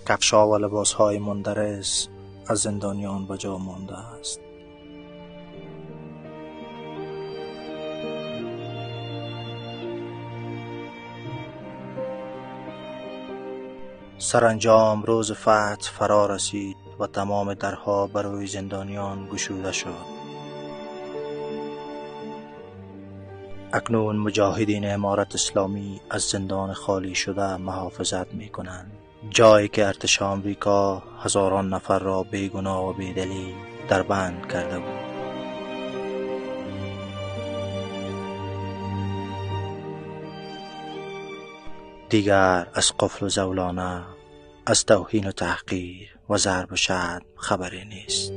کفش‌ها و لباس‌های مندرس از زندانیان به جا مانده است. سرانجام روز فتح فرا رسید و تمام درها برای زندانیان گشوده شد. اکنون مجاهدین امارت اسلامی از زندان خالی شده محافظت می کنند، جایی که ارتش آمریکا هزاران نفر را بیگناه و بیدلیل در بند کرده بود. دیگر از قفل و زولانه، از توهین و تحقیر و ضرب و شتم خبری نیست.